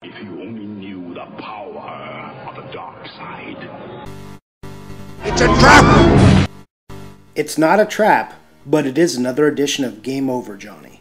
If you only knew the power of the dark side. It's a trap! It's not a trap, but it is another edition of Game Over, Johnny.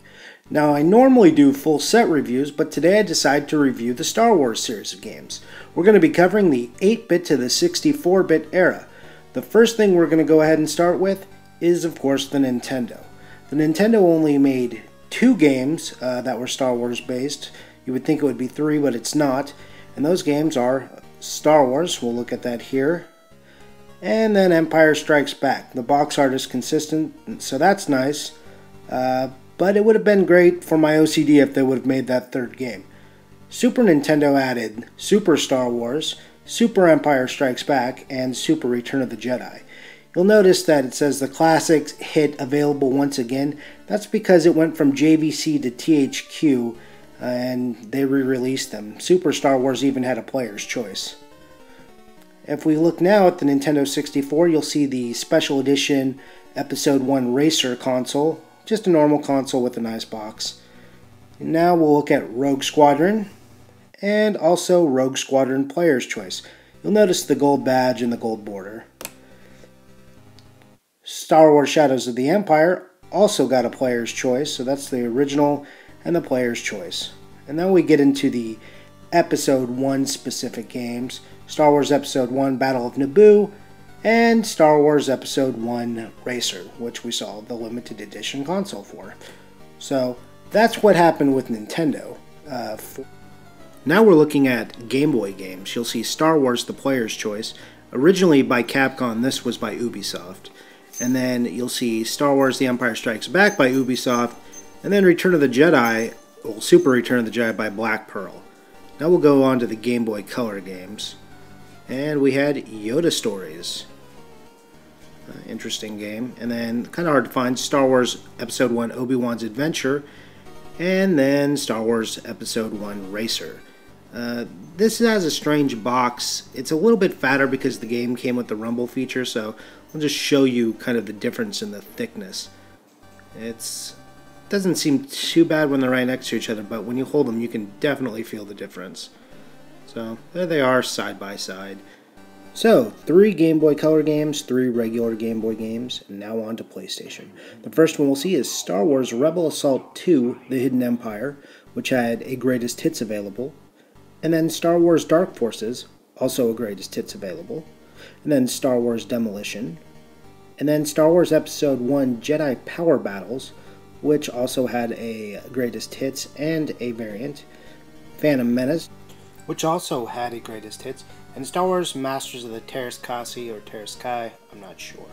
Now, I normally do full set reviews, but today I decided to review the Star Wars series of games. We're going to be covering the 8-bit to the 64-bit era. The first thing we're going to go ahead and start with is, of course, the Nintendo. The Nintendo only made 2 games that were Star Wars based. You would think it would be 3, but it's not. And those games are Star Wars, we'll look at that here, and then Empire Strikes Back. The box art is consistent, so that's nice. But it would have been great for my OCD if they would have made that 3rd game. Super Nintendo added Super Star Wars, Super Empire Strikes Back, and Super Return of the Jedi. You'll notice that it says the classics hit available once again. That's because it went from JVC to THQ and they re-released them. Super Star Wars even had a player's choice. If we look now at the Nintendo 64, you'll see the Special Edition Episode 1 Racer console. Just a normal console with a nice box. And now we'll look at Rogue Squadron and also Rogue Squadron Player's Choice. You'll notice the gold badge and the gold border. Star Wars Shadows of the Empire also got a Player's Choice, so that's the original and the Player's Choice. And then we get into the Episode 1 specific games. Star Wars Episode 1 Battle of Naboo, and Star Wars Episode 1 Racer, which we saw the limited edition console for. So that's what happened with Nintendo. Now we're looking at Game Boy games. You'll see Star Wars The Player's Choice, originally by Capcom, this was by Ubisoft. And then you'll see Star Wars The Empire Strikes Back by Ubisoft, and then Return of the Jedi, well, Super Return of the Jedi by Black Pearl. Now we'll go on to the Game Boy Color games. And we had Yoda Stories. Interesting game. And then, kind of hard to find, Star Wars Episode 1 Obi-Wan's Adventure. And then Star Wars Episode 1 Racer. This has a strange box. It's a little bit fatter because the game came with the rumble feature, so I'll just show you kind of the difference in the thickness. It doesn't seem too bad when they're right next to each other, but when you hold them you can definitely feel the difference. So there they are side by side. So 3 Game Boy Color games, 3 regular Game Boy games, and now on to PlayStation. The first one we'll see is Star Wars Rebel Assault 2, The Hidden Empire, which had a greatest hits available. And then Star Wars Dark Forces, also a greatest hits available. And then Star Wars Demolition. And then Star Wars Episode 1 Jedi Power Battles, which also had a greatest hits and a variant. Phantom Menace, which also had a greatest hits. And Star Wars Masters of the Teräs Käsi or Teräs Kai, I'm not sure.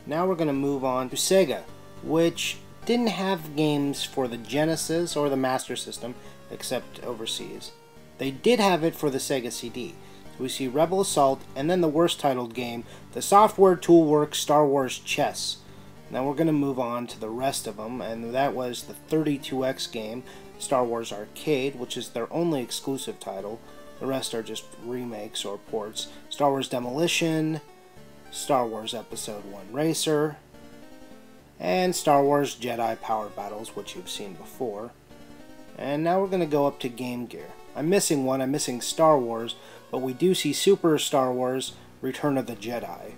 Now we're going to move on to Sega, which didn't have games for the Genesis or the Master System, except overseas. They did have it for the Sega CD. So we see Rebel Assault, and then the worst titled game, the Software Toolworks Star Wars Chess. Now we're going to move on to the rest of them, and that was the 32X game, Star Wars Arcade, which is their only exclusive title. The rest are just remakes or ports. Star Wars Demolition, Star Wars Episode 1 Racer, and Star Wars Jedi Power Battles, which you've seen before. And now we're going to go up to Game Gear. I'm missing one, I'm missing Star Wars, but we do see Super Star Wars Return of the Jedi.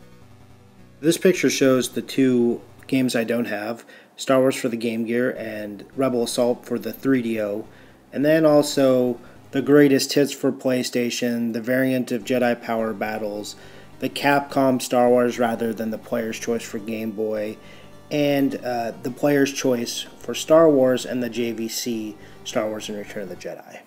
This picture shows the 2 games I don't have, Star Wars for the Game Gear and Rebel Assault for the 3DO, and then also the greatest hits for PlayStation, the variant of Jedi Power Battles, the Capcom Star Wars rather than the Player's Choice for Game Boy, and the Player's Choice for Star Wars and the JVC Star Wars and Return of the Jedi.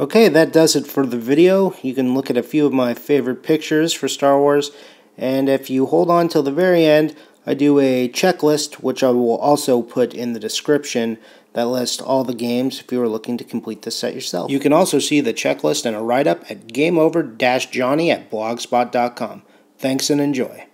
Okay, that does it for the video. You can look at a few of my favorite pictures for Star Wars, and if you hold on till the very end, I do a checklist, which I will also put in the description, that lists all the games if you are looking to complete this set yourself. You can also see the checklist and a write-up at gameover-johnny@blogspot.com. Thanks and enjoy.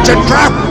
It's a trap!